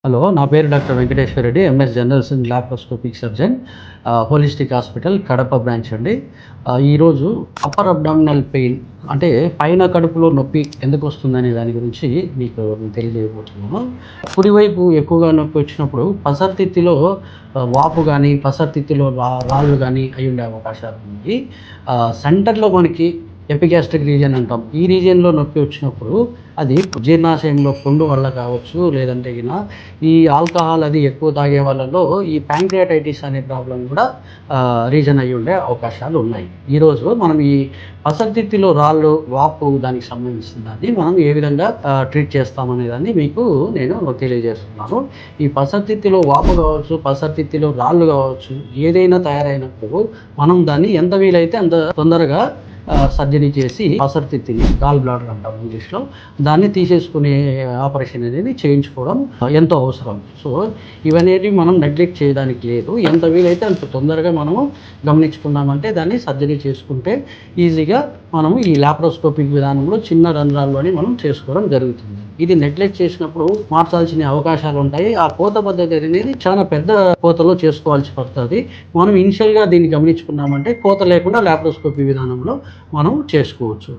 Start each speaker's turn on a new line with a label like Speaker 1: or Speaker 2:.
Speaker 1: Hello, నా పేరు doctor Venkateswara Reddy, MS generals and laparoscopic surgeon, holistic hospital Kadapa branch అండి. ఈరోజు అప్పర్ అబ్డామినల్ పెయిన్ అంటే పైన కడుపులో నొప్పి ఎందుకు వస్తుందనే దాని గురించి మీకు తెలియజేయబోతున్నాను. కుడివైపు ఎక్కువగా నొప్పి వచ్చినప్పుడు పసర్తిత్తిలో వాపు కానీ పసర్తిత్తిలో రాళ్ళు కానీ అయి ఉండే అవకాశాలు ఉన్నాయి. సెంటర్లో మనకి ఎపిగాస్ట్రిక్ రీజియన్ అంటాం. ఈ రీజియన్లో నొప్పి వచ్చినప్పుడు అది జీర్ణాశయంలో పుండు వల్ల కావచ్చు, లేదంటే ఈ ఆల్కహాల్ అది ఎక్కువ తాగే వాళ్ళలో ఈ ప్యాంక్రియాటైటిస్ అనే ప్రాబ్లం కూడా రీజన్ అయ్యి ఉండే అవకాశాలు ఉన్నాయి. ఈరోజు మనం ఈ పసర్తిత్తిలో రాళ్ళు వాపు దానికి సంబంధించిన దాన్ని మనం ఏ విధంగా ట్రీట్ చేస్తామనే దాన్ని మీకు నేను తెలియజేస్తున్నాను. ఈ పసర్తిత్తిలో వాపు కావచ్చు, పసర్తిత్తిలో రాళ్ళు కావచ్చు, ఏదైనా తయారైనప్పుడు మనం దాన్ని ఎంత వీలైతే అంత తొందరగా సర్జరీ చేసి పసర్తిత్తిని, గాల్ బ్లాడర్ అంటాం ఇంగ్లీష్లో, దాన్ని తీసేసుకునే ఆపరేషన్ అనేది చేయించుకోవడం ఎంతో అవసరం. సో ఇవనేవి మనం నెగ్లెక్ట్ చేయడానికి లేదు. ఎంత వీలైతే అంత తొందరగా మనము గమనించుకున్నామంటే దాన్ని సర్జరీ చేసుకుంటే ఈజీగా మనము ఈ లాప్రోస్కోపిక్ విధానంలో చిన్న రంధ్రాల్లోని మనం చేసుకోవడం జరుగుతుంది. ఇది నెగ్లెక్ట్ చేసినప్పుడు మార్చాల్సిన అవకాశాలు ఉంటాయి. ఆ కోత పద్ధతి అనేది చాలా పెద్ద కోతలో చేసుకోవాల్సి పడుతుంది. మనం ఇనిషియల్గా దీన్ని గమనించుకున్నామంటే కోత లేకుండా లాప్రోస్కోపీ విధానంలో మనం చేసుకోవచ్చు.